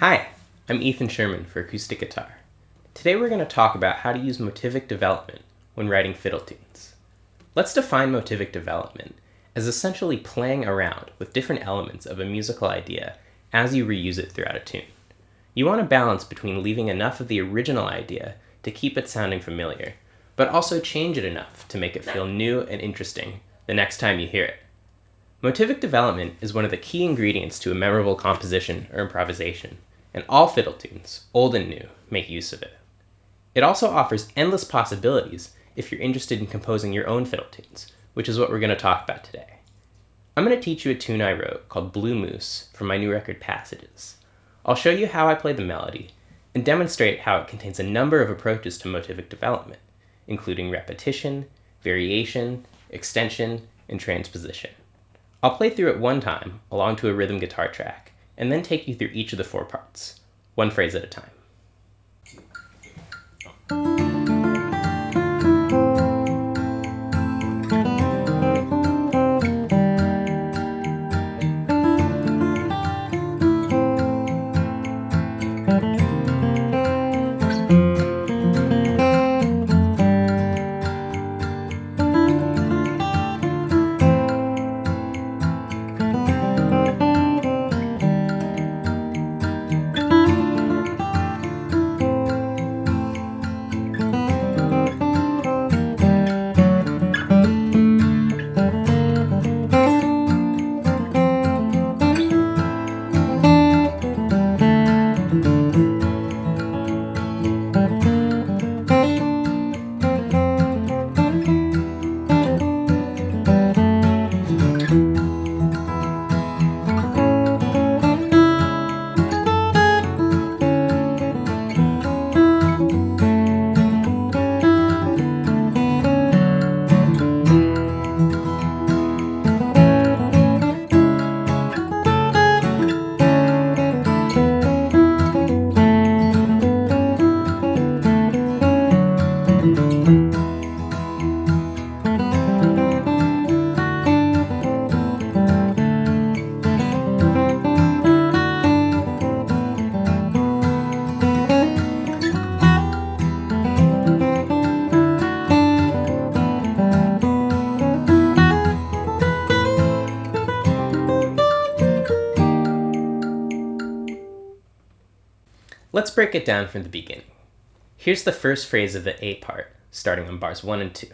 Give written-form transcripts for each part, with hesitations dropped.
Hi, I'm Ethan Sherman for acoustic guitar. Today we're going to talk about how to use motivic development when writing fiddle tunes. Let's define motivic development as essentially playing around with different elements of a musical idea as you reuse it throughout a tune. You want a balance between leaving enough of the original idea to keep it sounding familiar, but also change it enough to make it feel new and interesting the next time you hear it. Motivic development is one of the key ingredients to a memorable composition or improvisation, and all fiddle tunes, old and new, make use of it. It also offers endless possibilities if you're interested in composing your own fiddle tunes, which is what we're going to talk about today. I'm going to teach you a tune I wrote called Blue Moose from my new record Passages. I'll show you how I play the melody and demonstrate how it contains a number of approaches to motivic development, including repetition, variation, extension, and transposition. I'll play through it one time along to a rhythm guitar track, and then take you through each of the four parts, one phrase at a time. Let's break it down from the beginning. Here's the first phrase of the A part, starting on bars 1 and 2.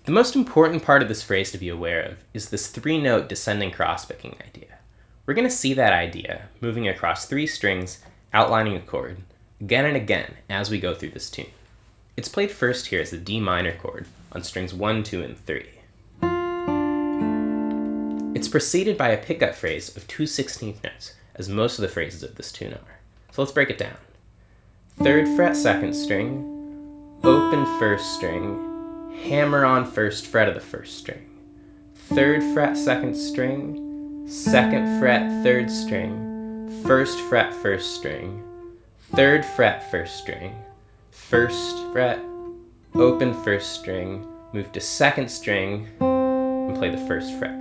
The most important part of this phrase to be aware of is this 3-note descending cross-picking idea. We're going to see that idea moving across 3 strings, outlining a chord, again and again as we go through this tune. It's played first here as the D minor chord on strings 1, 2, and 3. It's preceded by a pickup phrase of 2 16th notes, as most of the phrases of this tune are. So let's break it down. 3rd fret 2nd string, open 1st string, hammer on 1st fret of the 1st string. 3rd fret 2nd string, 2nd fret 3rd string, 1st fret 1st string, 3rd fret 1st string, 1st fret, open 1st string, move to 2nd string, and play the 1st fret.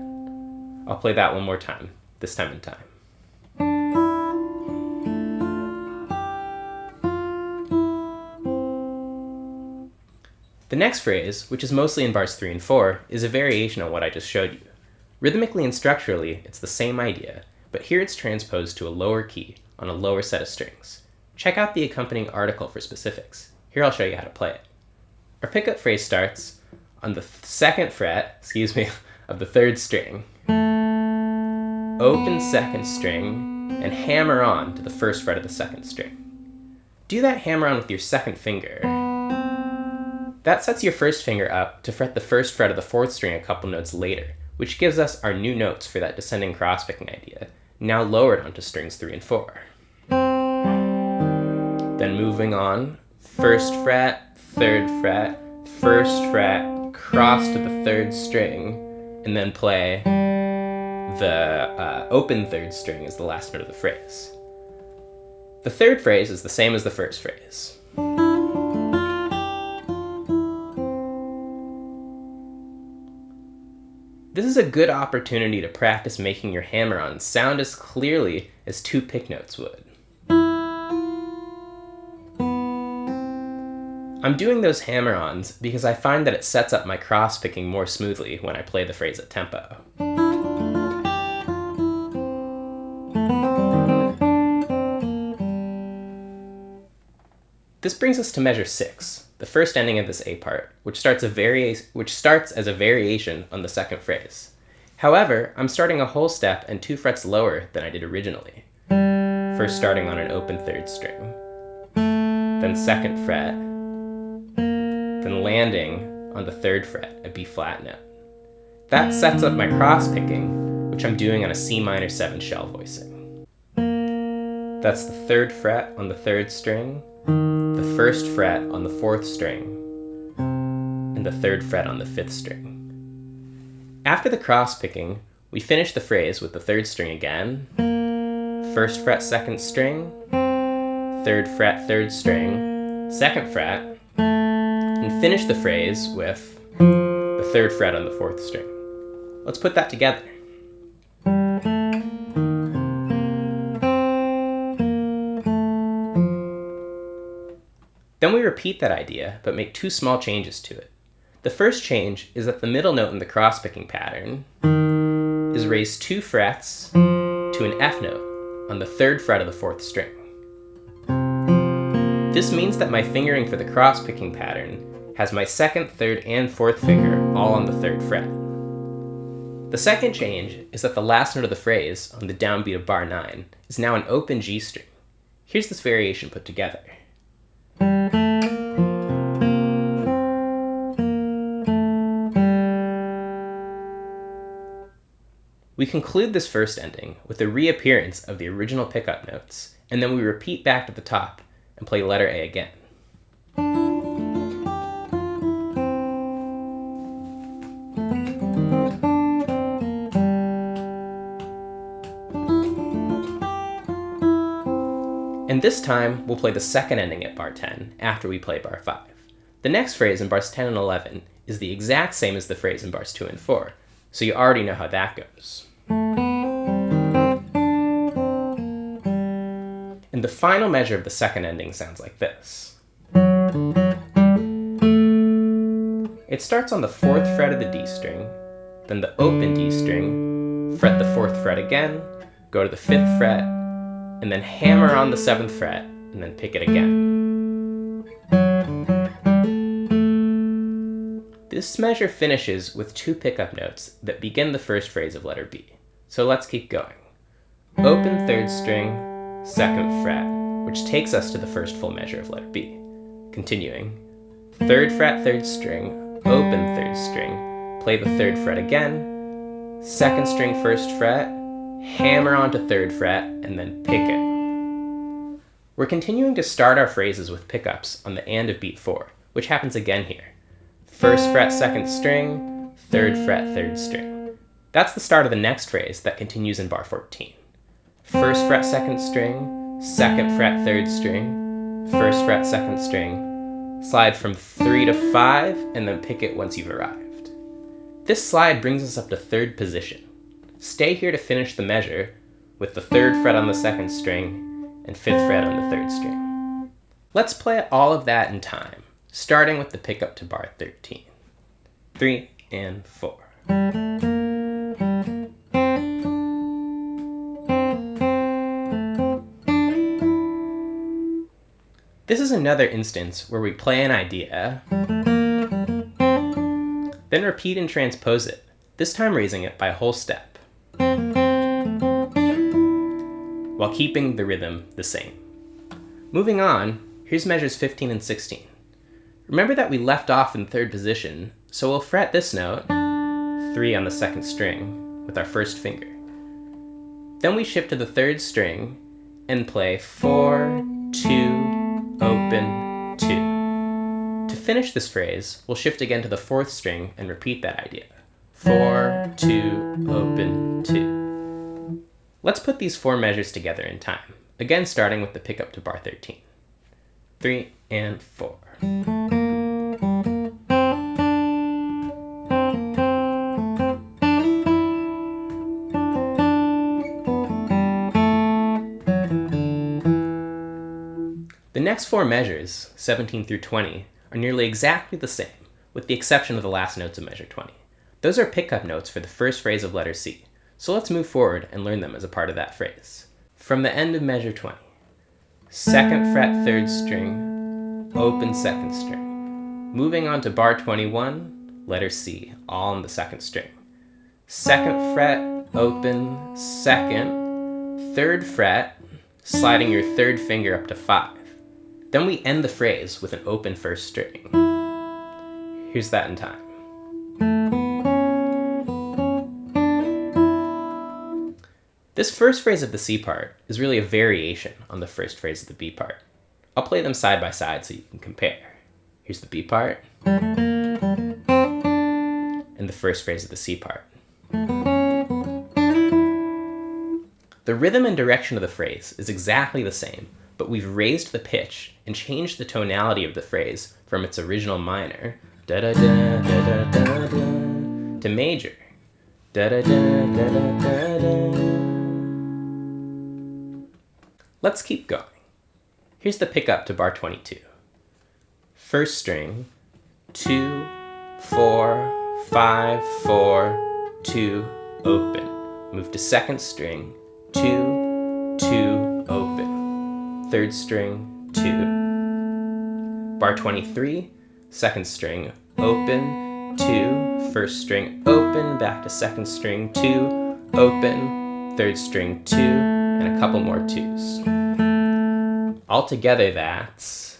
I'll play that one more time, this time in time. The next phrase, which is mostly in bars 3 and 4, is a variation on what I just showed you. Rhythmically and structurally, it's the same idea, but here it's transposed to a lower key on a lower set of strings. Check out the accompanying article for specifics. Here I'll show you how to play it. Our pickup phrase starts on the 2nd fret, of the 3rd string, open 2nd string, and hammer on to the 1st fret of the 2nd string. Do that hammer on with your 2nd finger. That sets your 1st finger up to fret the 1st fret of the 4th string a couple notes later, which gives us our new notes for that descending cross-picking idea, now lowered onto strings 3 and 4. Then moving on, 1st fret, 3rd fret, 1st fret, cross to the 3rd string, and then play the open 3rd string as the last note of the phrase. The 3rd phrase is the same as the 1st phrase. This is a good opportunity to practice making your hammer-ons sound as clearly as two pick notes would. I'm doing those hammer-ons because I find that it sets up my cross-picking more smoothly when I play the phrase at tempo. This brings us to measure 6, the first ending of this A part, which starts as a variation on the second phrase. However, I'm starting a whole step and 2 frets lower than I did originally. First starting on an open 3rd string, then 2nd fret, then landing on the 3rd fret, a B flat note. That sets up my cross picking, which I'm doing on a C minor 7 shell voicing. That's the 3rd fret on the 3rd string, the 1st fret on the 4th string, and the 3rd fret on the 5th string. After the cross picking, we finish the phrase with the 3rd string again, 1st fret 2nd string, 3rd fret 3rd string, 2nd fret, and finish the phrase with the 3rd fret on the 4th string. Let's put that together. Then we repeat that idea, but make 2 small changes to it. The first change is that the middle note in the cross-picking pattern is raised 2 frets to an F note on the 3rd fret of the 4th string. This means that my fingering for the cross-picking pattern has my 2nd, 3rd, and 4th finger all on the 3rd fret. The second change is that the last note of the phrase on the downbeat of bar 9 is now an open G string. Here's this variation put together. We conclude this first ending with a reappearance of the original pickup notes, and then we repeat back to the top and play letter A again. And this time, we'll play the second ending at bar 10 after we play bar 5. The next phrase in bars 10 and 11 is the exact same as the phrase in bars 2 and 4, so you already know how that goes. And the final measure of the second ending sounds like this. It starts on the 4th fret of the D string, then the open D string, fret the 4th fret again, go to the 5th fret, and then hammer on the 7th fret, and then pick it again. This measure finishes with 2 pickup notes that begin the first phrase of letter B. So let's keep going. Open 3rd string, 2nd fret, which takes us to the first full measure of letter B. Continuing, 3rd fret 3rd string, open 3rd string, play the 3rd fret again, 2nd string 1st fret, hammer onto 3rd fret, and then pick it. We're continuing to start our phrases with pickups on the and of beat 4, which happens again here. 1st fret 2nd string, 3rd fret 3rd string. That's the start of the next phrase that continues in bar 14. 1st fret 2nd string, 2nd fret 3rd string, 1st fret 2nd string, slide from 3 to 5, and then pick it once you've arrived. This slide brings us up to 3rd position. Stay here to finish the measure with the 3rd fret on the 2nd string and 5th fret on the 3rd string. Let's play all of that in time, starting with the pickup to bar 13. 3 and 4. This is another instance where we play an idea, then repeat and transpose it, this time raising it by a whole step, while keeping the rhythm the same. Moving on, here's measures 15 and 16. Remember that we left off in 3rd position, so we'll fret this note, 3 on the 2nd string, with our 1st finger. Then we shift to the 3rd string and play 4, 2, open, 2. To finish this phrase, we'll shift again to the 4th string and repeat that idea. 4, 2, open, 2. Let's put these 4 measures together in time, again starting with the pickup to bar 13. 3 and 4. The next four measures, 17 through 20, are nearly exactly the same, with the exception of the last notes of measure 20. Those are pickup notes for the first phrase of letter C, so let's move forward and learn them as a part of that phrase. From the end of measure 20, 2nd fret 3rd string, open 2nd string. Moving on to bar 21, letter C, all on the 2nd string. 2nd fret, open, 2nd, 3rd fret, sliding your 3rd finger up to 5. Then we end the phrase with an open 1st string. Here's that in time. This first phrase of the C part is really a variation on the first phrase of the B part. I'll play them side by side so you can compare. Here's the B part, and the first phrase of the C part. The rhythm and direction of the phrase is exactly the same, but we've raised the pitch and changed the tonality of the phrase from its original minor, da-da-da-da-da-da-da, to major, da-da-da-da-da-da-da. Let's keep going. Here's the pickup to bar 22. 1st string, 2, 4, 5, 4, 2, open. Move to 2nd string, 2, 2, open. 3rd string, 2. Bar 23, 2nd string, open, 2, 1st string, open, back to 2nd string, 2, open, 3rd string, 2, and a couple more 2s. Altogether, that's...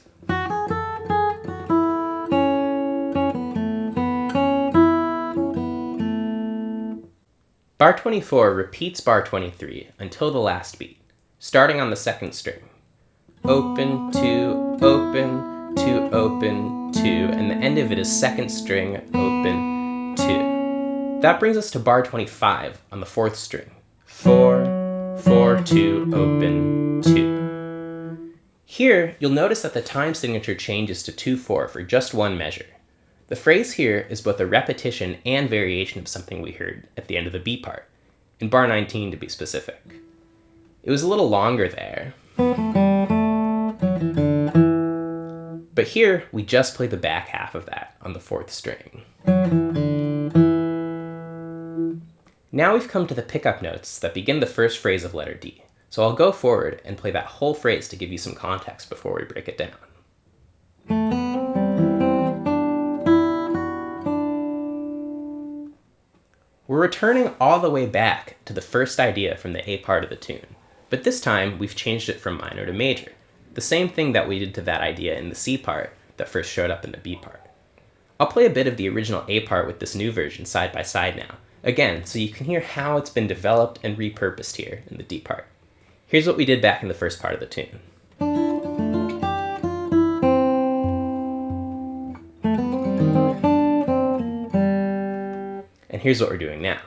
Bar 24 repeats bar 23 until the last beat, starting on the 2nd string. Open, 2, open, 2, open, 2, and the end of it is 2nd string, open, 2. That brings us to bar 25 on the 4th string. 4, 4, 2, open, 2. Here, you'll notice that the time signature changes to 2-4 for just one measure. The phrase here is both a repetition and variation of something we heard at the end of the B part, in bar 19 to be specific. It was a little longer there, but here we just play the back half of that on the 4th string. Now we've come to the pickup notes that begin the first phrase of letter D, so I'll go forward and play that whole phrase to give you some context before we break it down. We're returning all the way back to the first idea from the A part of the tune, but this time we've changed it from minor to major, the same thing that we did to that idea in the C part that first showed up in the B part. I'll play a bit of the original A part with this new version side by side now, again, so you can hear how it's been developed and repurposed here in the D part. Here's what we did back in the first part of the tune. And here's what we're doing now.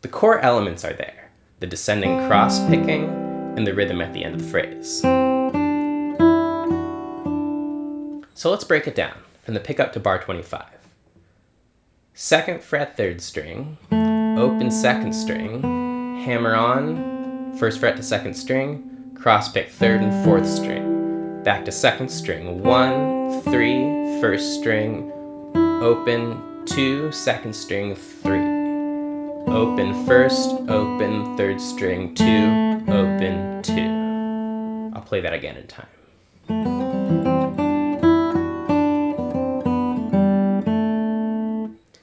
The core elements are there, the descending cross-picking and the rhythm at the end of the phrase. So let's break it down from the pickup to bar 25. 2nd fret 3rd string, open 2nd string, hammer on, 1st fret to 2nd string, cross-pick 3rd and 4th string, back to 2nd string, 1, 3, 1st string, open, 2, 2nd string, 3. Open 1st, open 3rd string, 2, open 2. I'll play that again in time.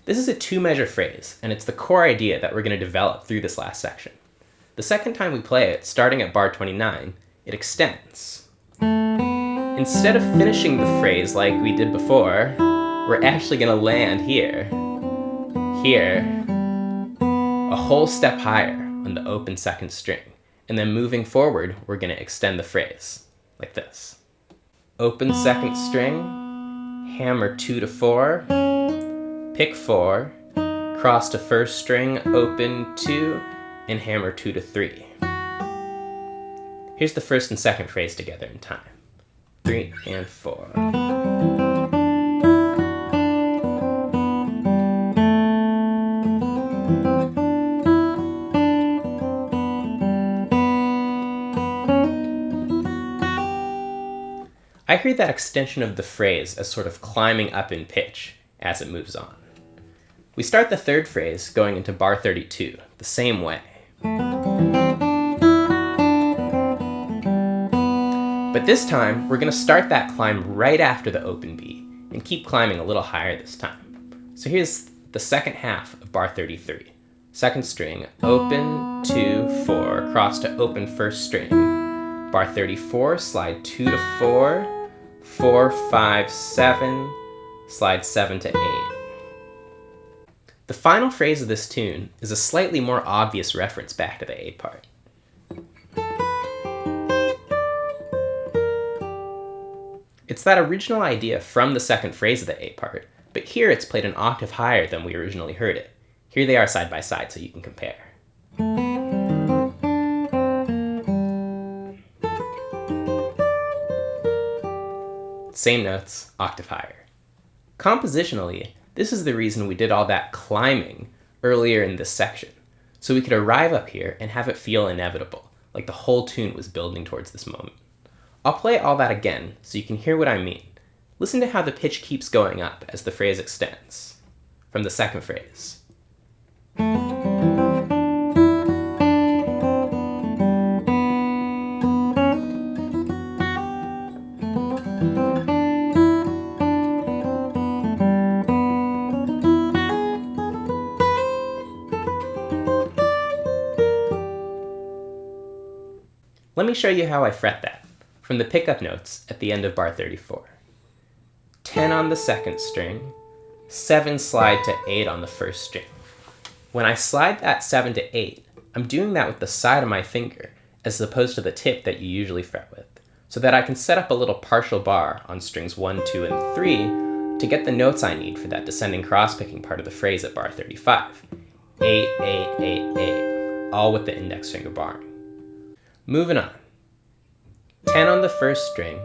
This is a 2-measure phrase, and it's the core idea that we're going to develop through this last section. The second time we play it, starting at bar 29, it extends. Instead of finishing the phrase like we did before, we're actually going to land here, a whole step higher on the open 2nd string. And then moving forward, we're going to extend the phrase, like this. Open 2nd string, hammer 2 to 4, pick 4, cross to 1st string, open 2, and hammer 2 to 3. Here's the 1st and 2nd phrase together in time. 3 and 4. I hear that extension of the phrase as sort of climbing up in pitch as it moves on. We start the third phrase going into bar 32, the same way. But this time, we're going to start that climb right after the open B and keep climbing a little higher this time. So here's the second half of bar 33. Second string, open, 2, 4, cross to open first string. Bar 34, slide 2 to 4, 4, 5, 7, slide 7 to 8. The final phrase of this tune is a slightly more obvious reference back to the A part. It's that original idea from the second phrase of the A part, but here it's played an octave higher than we originally heard it. Here they are side by side so you can compare. Same notes, octave higher. Compositionally, this is the reason we did all that climbing earlier in this section, so we could arrive up here and have it feel inevitable, like the whole tune was building towards this moment. I'll play all that again so you can hear what I mean. Listen to how the pitch keeps going up as the phrase extends. From the second phrase. Let me show you how I fret that, from the pickup notes at the end of bar 34. 10 on the second string, 7 slide to 8 on the first string. When I slide that 7 to 8, I'm doing that with the side of my finger, as opposed to the tip that you usually fret with, so that I can set up a little partial bar on strings 1, 2, and 3 to get the notes I need for that descending cross-picking part of the phrase at bar 35. 8, 8, 8, 8, all with the index finger barring. Moving on. 10 on the first string,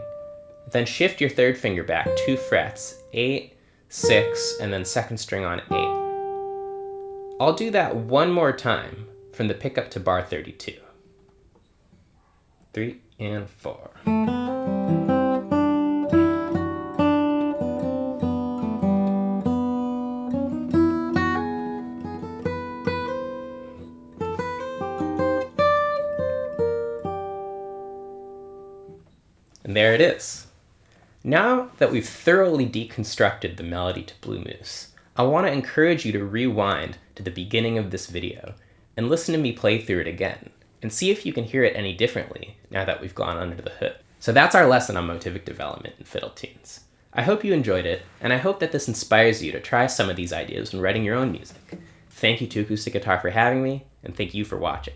then shift your third finger back 2 frets, 8, 6, and then second string on 8. I'll do that one more time from the pickup to bar 32. 3 and 4. And there it is. Now that we've thoroughly deconstructed the melody to Blue Moose, I want to encourage you to rewind to the beginning of this video and listen to me play through it again, and see if you can hear it any differently now that we've gone under the hood. So that's our lesson on motivic development in fiddle tunes. I hope you enjoyed it, and I hope that this inspires you to try some of these ideas when writing your own music. Thank you to Acoustic Guitar for having me, and thank you for watching.